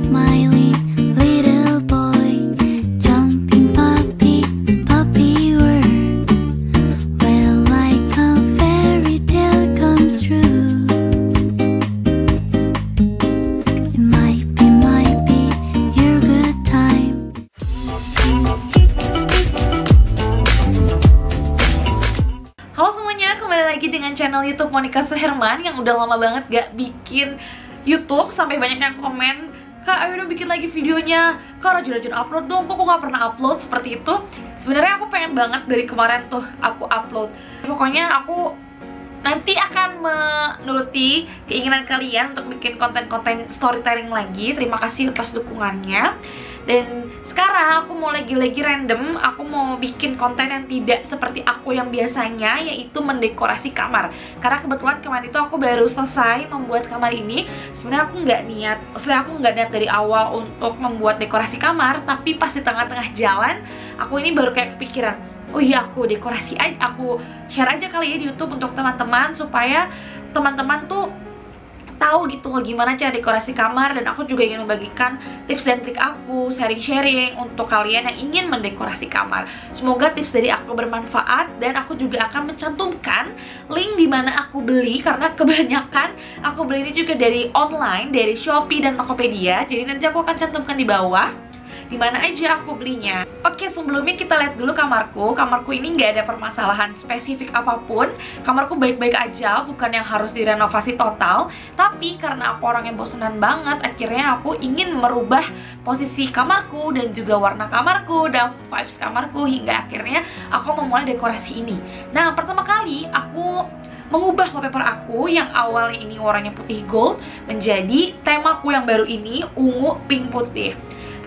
smiling little boy, jumping puppy, puppy world, where like a fairy tale comes true. It might be your good time. Halo semuanya, kembali lagi dengan channel YouTube Monica Suherman yang udah lama banget gak bikin YouTube. Sampai banyak yang komen, Kak ayo dong bikin lagi videonya, Kak rajin-rajin upload dong, kok gak pernah upload seperti itu. Sebenarnya aku pengen banget dari kemarin tuh aku upload. Pokoknya aku nanti akan menuruti keinginan kalian untuk bikin konten-konten storytelling lagi. Terima kasih atas dukungannya. Dan sekarang aku mau lagi-lagi random, aku mau bikin konten yang tidak seperti aku yang biasanya, yaitu mendekorasi kamar. Karena kebetulan kemarin itu aku baru selesai membuat kamar ini. Sebenarnya aku nggak niat, maksudnya aku nggak niat dari awal untuk membuat dekorasi kamar, tapi pas di tengah-tengah jalan, aku ini baru kayak kepikiran, oh iya aku dekorasi aja, aku share aja kali ya di YouTube untuk teman-teman, supaya teman-teman tuh tahu gitu loh gimana cara dekorasi kamar. Dan aku juga ingin membagikan tips dan trik aku, sharing-sharing untuk kalian yang ingin mendekorasi kamar. Semoga tips dari aku bermanfaat, dan aku juga akan mencantumkan link di mana aku beli, karena kebanyakan aku beli ini juga dari online, dari Shopee dan Tokopedia. Jadi nanti aku akan cantumkan di bawah dimana aja aku belinya. Oke, sebelumnya kita lihat dulu kamarku. Kamarku ini nggak ada permasalahan spesifik apapun. Kamarku baik-baik aja, bukan yang harus direnovasi total. Tapi karena aku orang yang bosenan banget, akhirnya aku ingin merubah posisi kamarku dan juga warna kamarku dan vibes kamarku, hingga akhirnya aku memulai dekorasi ini. Nah, pertama kali aku mengubah wallpaper aku yang awalnya ini warnanya putih gold menjadi temaku yang baru ini, ungu pink putih.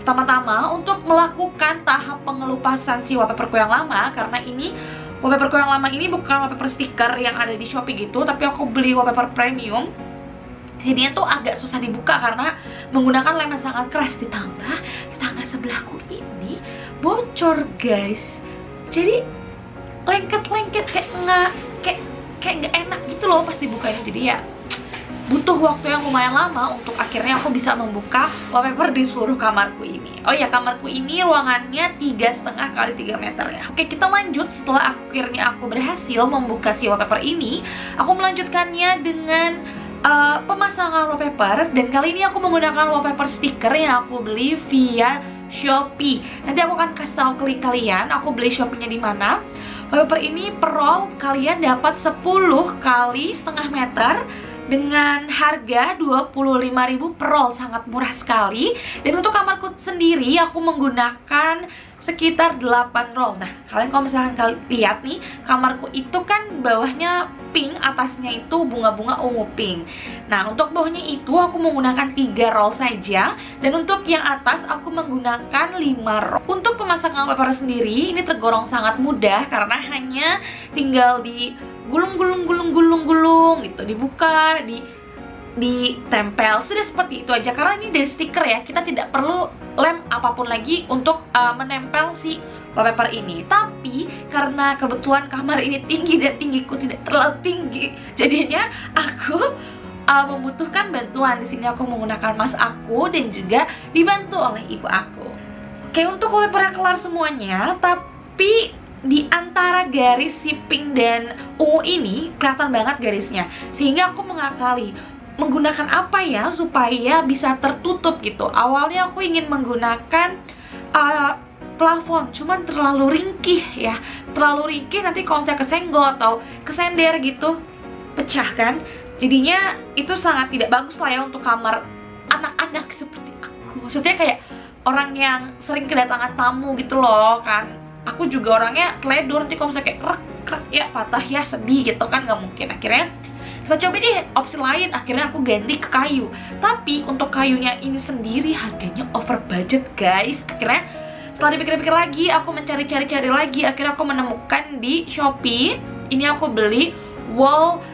Pertama-tama untuk melakukan tahap pengelupasan si wallpaperku yang lama, karena ini wallpaperku yang lama ini bukan wallpaper stiker yang ada di Shopee gitu, tapi aku beli wallpaper premium. Jadinya tuh agak susah dibuka karena menggunakan lem yang sangat keras, ditambah tetangga sebelahku ini bocor guys. Jadi lengket-lengket kayak nggak enak gitu loh pas dibukanya. Jadi ya butuh waktu yang lumayan lama untuk akhirnya aku bisa membuka wallpaper di seluruh kamarku ini. Oh ya, kamarku ini ruangannya 3,5 kali 3 meter ya. Oke, kita lanjut. Setelah akhirnya aku berhasil membuka si wallpaper ini, aku melanjutkannya dengan pemasangan wallpaper. Dan kali ini aku menggunakan wallpaper stiker yang aku beli via Shopee. Nanti aku akan kasih tahu ke link kalian aku beli Shopee-nya di mana. Wallpaper ini per roll kalian dapat 10 kali setengah meter dengan harga 25.000 per roll, sangat murah sekali. Dan untuk kamarku sendiri aku menggunakan sekitar 8 roll. Nah, kalian kalau misalkan kalian lihat nih, kamarku itu kan bawahnya pink, atasnya itu bunga-bunga ungu pink. Nah, untuk bawahnya itu aku menggunakan 3 roll saja, dan untuk yang atas aku menggunakan 5 roll. Untuk pemasangan wallpaper sendiri ini tergolong sangat mudah, karena hanya tinggal di gulung gitu, dibuka, ditempel, sudah seperti itu aja. Karena ini dari stiker ya, kita tidak perlu lem apapun lagi untuk menempel si wallpaper ini. Tapi karena kebetulan kamar ini tinggi dan tinggiku tidak terlalu tinggi, jadinya aku membutuhkan bantuan. Di sini aku menggunakan mas aku dan juga dibantu oleh ibu aku. Oke, untuk wallpaper yang kelar semuanya, tapi di antara garis si pink dan ungu ini kelihatan banget garisnya, sehingga aku mengakali menggunakan apa ya supaya bisa tertutup gitu. Awalnya aku ingin menggunakan plafon, cuman terlalu ringkih ya, terlalu ringkih, nanti kalau saya kesenggol atau kesender gitu pecah kan. Jadinya itu sangat tidak bagus lah ya untuk kamar anak-anak seperti aku. Maksudnya kayak orang yang sering kedatangan tamu gitu loh kan. Aku juga orangnya teledor, nanti kalau misalnya kayak krek ya patah ya, sedih gitu kan, nggak mungkin. Akhirnya kita coba deh opsi lain, akhirnya aku ganti ke kayu. Tapi untuk kayunya ini sendiri harganya over budget guys. Akhirnya setelah dipikir-pikir lagi, aku mencari-cari lagi, akhirnya aku menemukan di Shopee. Ini aku beli wall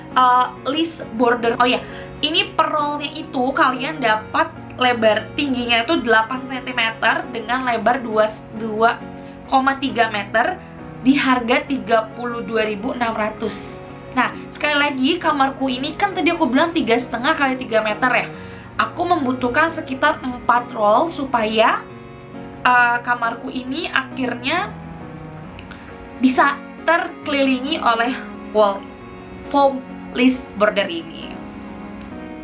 list border. Oh ya, ini per rollnya itu kalian dapat lebar tingginya itu 8 cm dengan lebar 2,3 meter di harga 32.600. Nah, sekali lagi kamarku ini kan tadi aku bilang 3,5 kali 3 meter ya. aku membutuhkan sekitar 4 roll supaya kamarku ini akhirnya bisa terkelilingi oleh wall foam list border ini.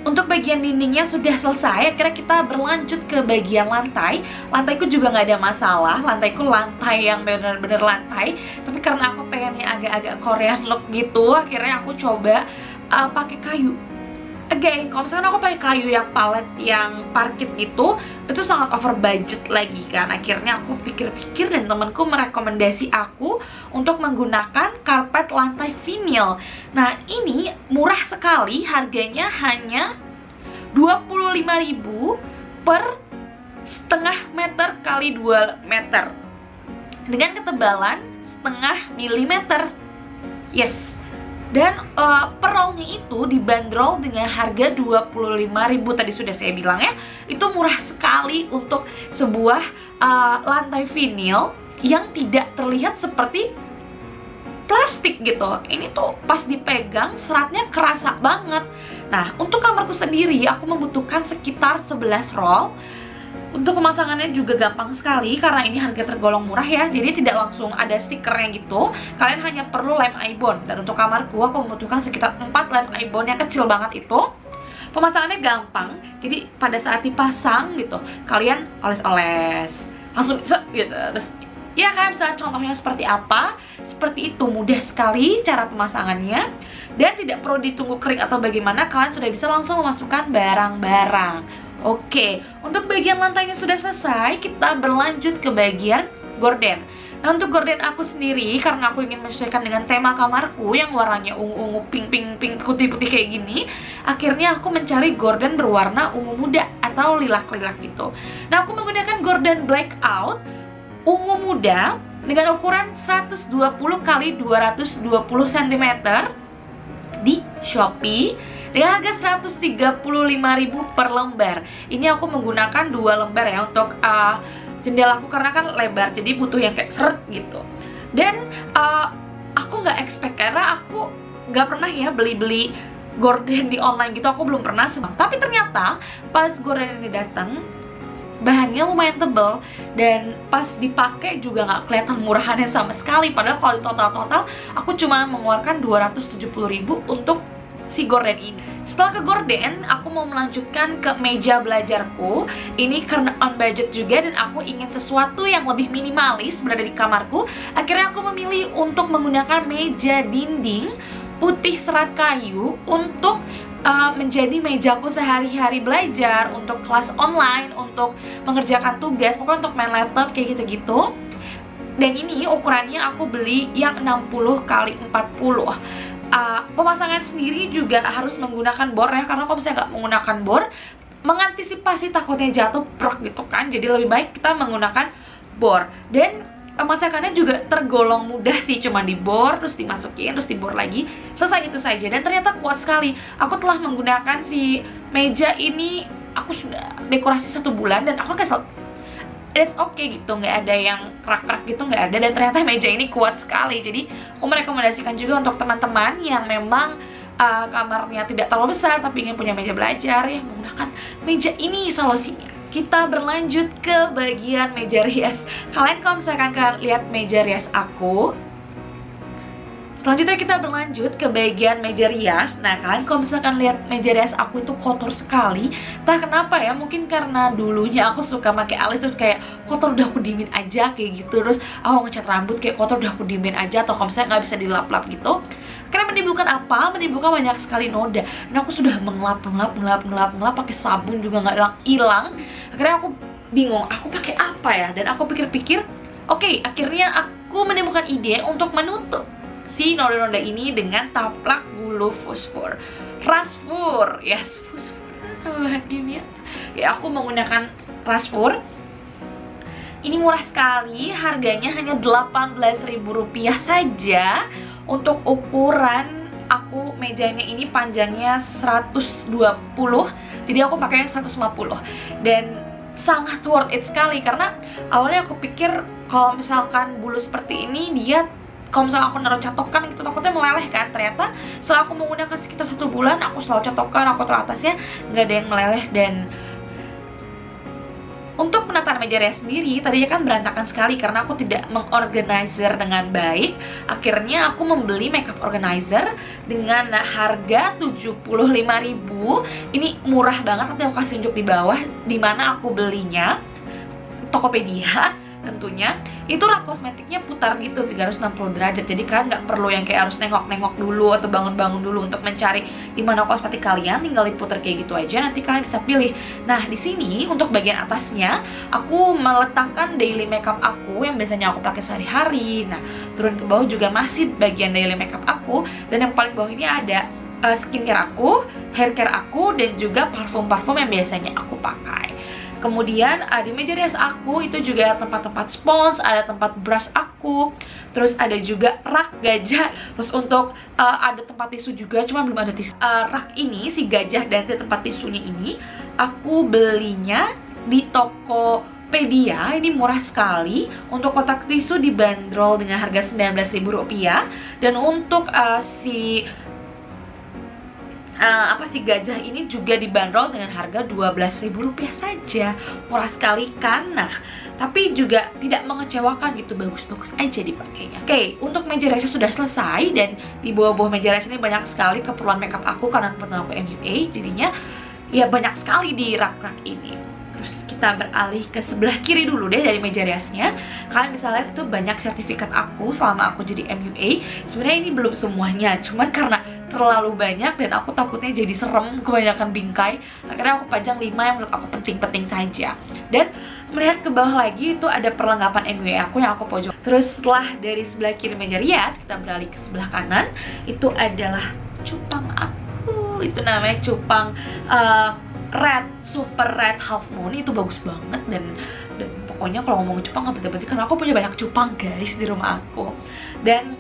Untuk bagian dindingnya sudah selesai, akhirnya kita berlanjut ke bagian lantai. Lantaiku juga nggak ada masalah, lantaiku lantai yang bener-bener lantai. Tapi karena aku pengennya agak-agak Korean look gitu, akhirnya aku coba pakai kayu. Again, kalau misalkan aku pakai kayu yang palet yang parkit gitu, itu sangat over budget lagi kan. Akhirnya aku pikir-pikir dan temanku merekomendasi aku untuk menggunakan karpet lantai vinyl. Nah, ini murah sekali, harganya hanya 25.000 per setengah meter kali 2 meter dengan ketebalan setengah milimeter. Yes. Dan per rollnya itu dibanderol dengan harga 25.000, tadi sudah saya bilang ya. Itu murah sekali untuk sebuah lantai vinyl yang tidak terlihat seperti plastik gitu. Ini tuh pas dipegang seratnya kerasa banget. Nah, untuk kamarku sendiri aku membutuhkan sekitar 11 roll. Untuk pemasangannya juga gampang sekali karena ini harga tergolong murah ya. Jadi tidak langsung ada stikernya gitu. Kalian hanya perlu lem ibon. Dan untuk kamarku aku membutuhkan sekitar 4 lem ibon yang kecil banget itu. Pemasangannya gampang. Jadi pada saat dipasang gitu, kalian oles-oles langsung bisa gitu. Terus ya kayak misalnya contohnya seperti apa. Seperti itu, mudah sekali cara pemasangannya. Dan tidak perlu ditunggu kering atau bagaimana. Kalian sudah bisa langsung memasukkan barang-barang. Oke, untuk bagian lantainya sudah selesai, kita berlanjut ke bagian gorden. Nah, untuk gorden aku sendiri, karena aku ingin menyesuaikan dengan tema kamarku yang warnanya ungu-ungu, pink, putih-putih kayak gini, akhirnya aku mencari gorden berwarna ungu muda atau lilac-lilac gitu. Nah, aku menggunakan gorden blackout ungu muda dengan ukuran 120 x 220 cm di Shopee dengan harga 135.000 per lembar. Ini aku menggunakan 2 lembar ya untuk jendelaku karena kan lebar, jadi butuh yang kayak seret gitu. Dan aku nggak expect karena aku nggak pernah ya beli-beli gorden di online gitu, aku belum pernah. Tapi ternyata pas gorden ini datang, bahannya lumayan tebel dan pas dipakai juga nggak kelihatan murahannya sama sekali. Padahal kalau di total aku cuma mengeluarkan 270.000 untuk si gorden ini. Setelah ke gorden, aku mau melanjutkan ke meja belajarku. Ini karena on budget juga dan aku ingin sesuatu yang lebih minimalis berada di kamarku. Akhirnya aku memilih untuk menggunakan meja dinding putih serat kayu untuk menjadi mejaku sehari-hari belajar, untuk kelas online, untuk mengerjakan tugas, pokoknya untuk main laptop kayak gitu-gitu. Dan ini ukurannya aku beli yang 60 x 40. Pemasangan sendiri juga harus menggunakan bor ya, karena kalau misalnya nggak menggunakan bor, mengantisipasi takutnya jatuh prok gitu kan. Jadi lebih baik kita menggunakan bor. Dan pemasangannya juga tergolong mudah sih, cuma dibor, terus dimasukin, terus dibor lagi, selesai itu saja. Dan ternyata kuat sekali. Aku telah menggunakan si meja ini, aku sudah dekorasi 1 bulan dan aku kesel. It's okay gitu, nggak ada yang kerak-kerak gitu, nggak ada. Dan ternyata meja ini kuat sekali. Jadi aku merekomendasikan juga untuk teman-teman yang memang kamarnya tidak terlalu besar tapi ingin punya meja belajar, ya menggunakan meja ini solusinya. Kita berlanjut ke bagian meja rias. Kalian kalau misalkan lihat meja rias aku, selanjutnya kita berlanjut ke bagian meja rias. Nah, kalian kalau misalkan lihat meja rias aku itu kotor sekali. Entah kenapa ya, mungkin karena dulunya aku suka pakai alis terus kayak kotor, udah aku diemin aja kayak gitu. Terus aku ngecat rambut kayak kotor, udah aku diemin aja. Atau kalau misalnya nggak bisa dilap-lap gitu, karena menimbulkan apa? Menimbulkan banyak sekali noda. Dan aku sudah mengelap pakai sabun juga nggak hilang. Akhirnya aku bingung, aku pakai apa ya? Dan aku pikir-pikir, oke, akhirnya aku menemukan ide untuk menutup si noda-noda ini dengan taplak bulu fosfor. Rasfur, yes, fosfor bahan kimia. Ya, aku menggunakan rasfur. Ini murah sekali, harganya hanya Rp18.000 saja. Untuk ukuran aku mejanya ini panjangnya 120, jadi aku pakai 150. Dan sangat worth it sekali karena awalnya aku pikir kalau misalkan bulu seperti ini dia kalau misalnya aku naruh catokan gitu takutnya meleleh kan. Ternyata setelah aku menggunakan sekitar 1 bulan, aku selalu catokan, aku taruh atasnya, nggak ada yang meleleh. Dan untuk penataan meja rias sendiri, tadinya kan berantakan sekali karena aku tidak mengorganizer dengan baik. Akhirnya aku membeli makeup organizer dengan harga 75.000. Ini murah banget, nanti aku kasih tunjuk di bawah dimana aku belinya. Tokopedia tentunya. Itu rak kosmetiknya putar gitu 360 derajat. Jadi kalian nggak perlu yang kayak harus nengok-nengok dulu atau bangun-bangun dulu untuk mencari di mana kosmetik kalian. Tinggal diputar kayak gitu aja, nanti kalian bisa pilih. Nah, di sini untuk bagian atasnya aku meletakkan daily makeup aku yang biasanya aku pakai sehari-hari. Nah, turun ke bawah juga masih bagian daily makeup aku, dan yang paling bawah ini ada skincare aku, hair care aku, dan juga parfum-parfum yang biasanya aku pakai. Kemudian di meja rias aku itu juga ada tempat-tempat spons, ada tempat brush aku, terus ada juga rak gajah, terus untuk ada tempat tisu juga, cuma belum ada tisu. Rak ini, si gajah dan si tempat tisunya ini, aku belinya di Tokopedia. Ini murah sekali. Untuk kotak tisu dibanderol dengan harga Rp19.000, dan untuk si gajah ini juga dibanderol dengan harga Rp12.000 saja. Murah sekali kan? Nah, tapi juga tidak mengecewakan gitu, bagus-bagus aja dipakainya. Oke, untuk meja riasnya sudah selesai, dan di bawah-bawah meja rias ini banyak sekali keperluan makeup aku karena kebetulan aku MUA, jadinya ya banyak sekali di rak-rak ini. Terus kita beralih ke sebelah kiri dulu deh dari meja riasnya. Kalian bisa lihat itu banyak sertifikat aku selama aku jadi MUA. Sebenarnya ini belum semuanya, cuman karena terlalu banyak dan aku takutnya jadi serem, kebanyakan bingkai, akhirnya aku pajang 5 yang menurut aku penting-penting saja. Dan melihat ke bawah lagi itu ada perlengkapan MUA aku yang aku pojok. Terus setelah dari sebelah kiri meja rias, kita beralih ke sebelah kanan. Itu adalah cupang aku. Itu namanya cupang red, super red half moon. Itu bagus banget, dan pokoknya kalau ngomong cupang nggak berarti karena aku punya banyak cupang guys di rumah aku. Dan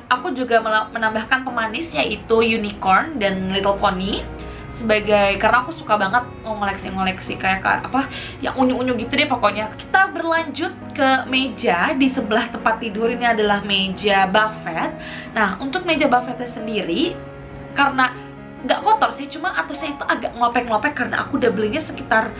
aku juga menambahkan pemanis yaitu unicorn dan little pony sebagai, karena aku suka banget ngoleksi kayak apa yang unyu-unyu gitu deh pokoknya. Kita berlanjut ke meja di sebelah tempat tidur. Ini adalah meja buffet. Nah, untuk meja buffetnya sendiri karena nggak kotor sih, cuma atasnya itu agak ngelopek-ngelopek karena aku udah belinya sekitar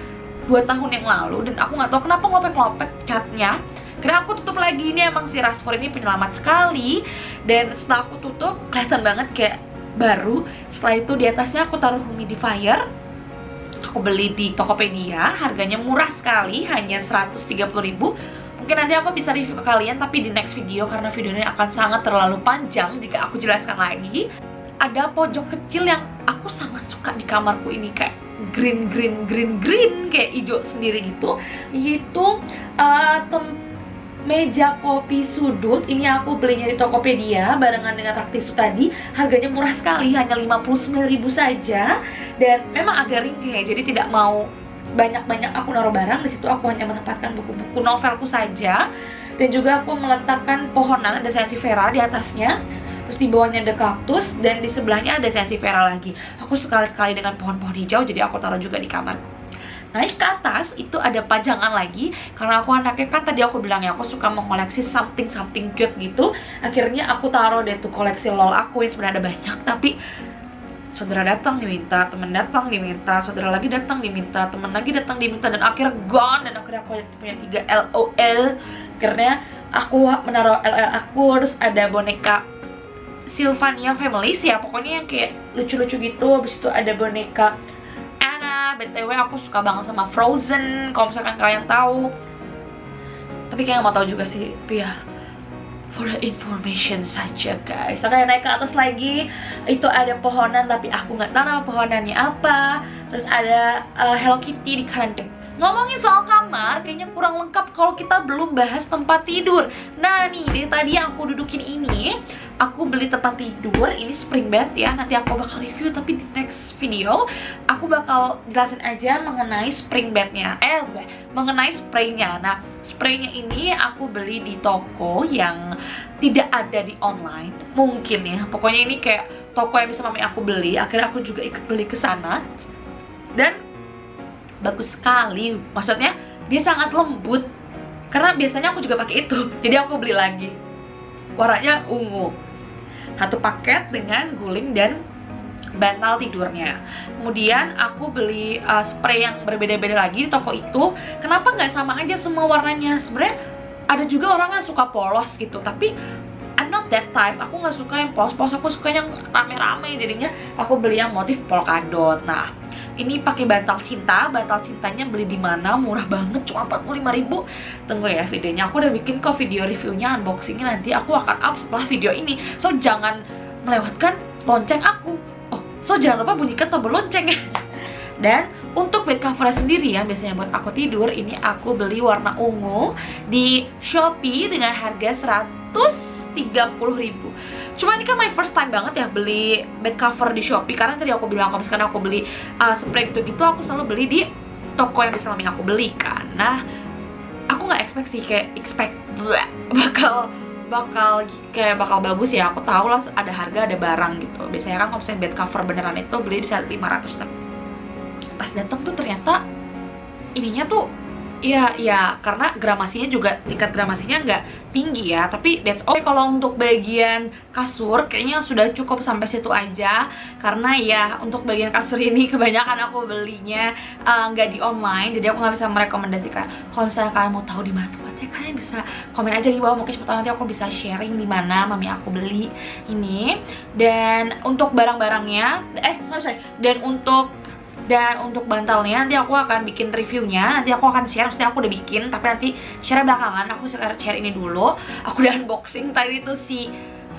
2 tahun yang lalu, dan aku nggak tahu kenapa ngelopek-ngelopek catnya. Karena aku tutup lagi, ini emang si Rasfor ini penyelamat sekali. Dan setelah aku tutup kelihatan banget kayak baru. Setelah itu di atasnya aku taruh humidifier. Aku beli di Tokopedia, harganya murah sekali, hanya Rp130.000. Mungkin nanti aku bisa review ke kalian, tapi di next video karena videonya akan sangat terlalu panjang jika aku jelaskan lagi. Ada pojok kecil yang aku sangat suka di kamarku ini, kayak green kayak hijau sendiri gitu, yaitu meja kopi sudut. Ini aku belinya di Tokopedia barengan dengan rak tisu tadi. Harganya murah sekali, hanya Rp59.000 saja. Dan memang agak ringkih, jadi tidak mau banyak-banyak aku naruh barang di situ. Aku hanya menempatkan buku-buku novelku saja. Dan juga aku meletakkan pohonan, ada sansevieria di atasnya. Terus di bawahnya ada kaktus, dan di sebelahnya ada sansevieria lagi. Aku sekali-sekali dengan pohon-pohon hijau, jadi aku taruh juga di kamarku. Naik ke atas itu ada pajangan lagi, karena aku anaknya kan tadi aku bilang ya, aku suka mengoleksi something cute gitu. Akhirnya aku taruh deh tuh koleksi LOL aku yang sebenarnya ada banyak, tapi saudara datang diminta, teman datang diminta, saudara lagi datang diminta, teman lagi datang diminta, dan akhirnya gone. Dan akhirnya aku punya 3 LOL. Akhirnya aku menaruh LOL aku. Terus ada boneka Sylvania Family ya, pokoknya yang kayak lucu-lucu gitu. Habis itu ada boneka BTW aku suka banget sama Frozen, kalau misalkan kalian tahu. Tapi kayaknya mau tahu juga sih, tapi ya for the information saja guys. Oke, naik ke atas lagi, itu ada pohonan tapi aku nggak tahu nama pohonannya apa. Terus ada Hello Kitty di kanan. Ngomongin soal kamar, kayaknya kurang lengkap kalau kita belum bahas tempat tidur. Nah nih, dari tadi yang aku dudukin ini, aku beli tempat tidur, ini spring bed ya. Nanti aku bakal review, tapi di next video aku bakal jelasin aja mengenai spring bednya, mengenai spraynya. Nah, spraynya ini aku beli di toko yang tidak ada di online, mungkin ya. Pokoknya ini kayak toko yang bisa mami aku beli. Akhirnya aku juga ikut beli ke sana, dan bagus sekali. Maksudnya dia sangat lembut, karena biasanya aku juga pakai itu, jadi aku beli lagi. warnanya ungu. Satu paket dengan guling dan bantal tidurnya. Kemudian aku beli spray yang berbeda-beda lagi di toko itu. Kenapa nggak sama aja semua warnanya? Sebenarnya ada juga orang yang suka polos gitu, tapi I'm not that type. Aku nggak suka yang polos-polos, aku suka yang rame-rame. Jadinya aku beli yang motif polka dot. Nah, ini pakai bantal cinta. Bantal cintanya beli di mana? Murah banget, cuma 45.000. Tunggu ya videonya. Aku udah bikin kok video reviewnya, unboxingnya nanti aku akan up setelah video ini. So jangan melewatkan lonceng aku. So jangan lupa bunyikan tombol lonceng ya. Dan untuk bed cover sendiri yang biasanya buat aku tidur, ini aku beli warna ungu di Shopee dengan harga 130.000. Cuma ini kan my first time banget ya beli bed cover di Shopee, karena tadi aku bilang kalau misalkan aku beli spray gitu-gitu aku selalu beli di toko yang di samping aku beli kan. Nah, aku nggak expect bakal bagus ya. Aku tahu lah ada harga ada barang gitu. Biasanya kan kalau misalnya bed cover beneran itu beli bisa 500. Pas datang tuh ternyata ininya tuh ya karena gramasinya juga, tingkat gramasinya nggak tinggi ya, tapi that's okay. Kalau untuk bagian kasur kayaknya sudah cukup sampai situ aja, karena ya untuk bagian kasur ini kebanyakan aku belinya nggak di online, jadi aku nggak bisa merekomendasikan. Kalau misalnya kalian mau tahu di mana tempatnya, kalian bisa komen aja di bawah, mungkin siapa tahu nanti aku bisa sharing di mana mami aku beli ini. Dan untuk barang-barangnya dan untuk bantalnya nanti aku akan bikin reviewnya, nanti aku akan share. Maksudnya aku udah bikin, tapi nanti share belakangan. Aku share ini dulu. Aku udah unboxing tadi tuh si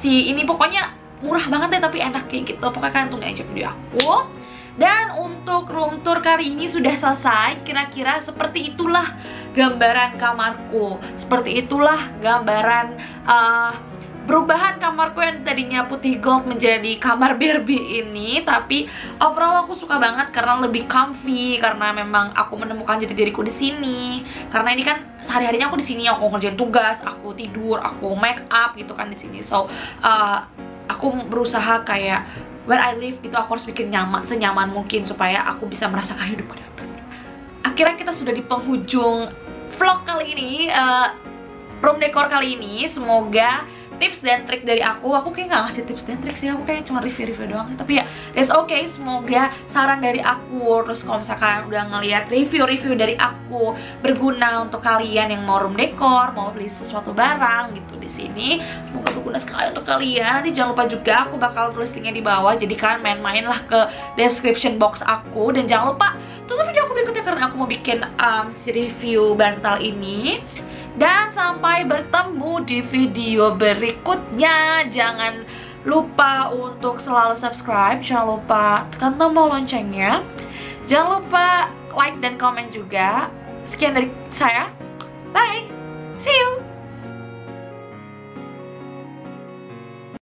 ini, pokoknya murah banget deh tapi enak kayak gitu. Pokoknya kalian tunggu aja video aku. Dan untuk room tour kali ini sudah selesai. Kira-kira seperti itulah gambaran kamarku. Seperti itulah gambaran perubahan kamarku yang tadinya putih gold menjadi kamar Barbie ini. Tapi overall aku suka banget karena lebih comfy, karena memang aku menemukan jati diriku di sini. Karena ini kan sehari-harinya aku di sini, aku ngerjain tugas, aku tidur, aku make up gitu kan di sini. So aku berusaha kayak where I live gitu, aku harus bikin senyaman mungkin supaya aku bisa merasakan hidup pada waktu. Akhirnya kita sudah di penghujung vlog kali ini, room decor kali ini. Semoga tips dan trik dari aku kayak nggak ngasih tips dan trik sih, aku kayak cuma review-review doang sih. Tapi ya that's okay, semoga saran dari aku, terus kalau misalkan udah ngeliat review-review dari aku berguna untuk kalian yang mau room decor, mau beli sesuatu barang gitu di sini, semoga berguna sekali untuk kalian. Nanti jangan lupa juga aku bakal tulis linknya di bawah, jadi kalian main-main lah ke description box aku. Dan jangan lupa tunggu video aku berikutnya karena aku mau bikin si review bantal ini. Dan sampai bertemu di video berikutnya. Jangan lupa untuk selalu subscribe, jangan lupa tekan tombol loncengnya, jangan lupa like dan komen juga. Sekian dari saya, bye.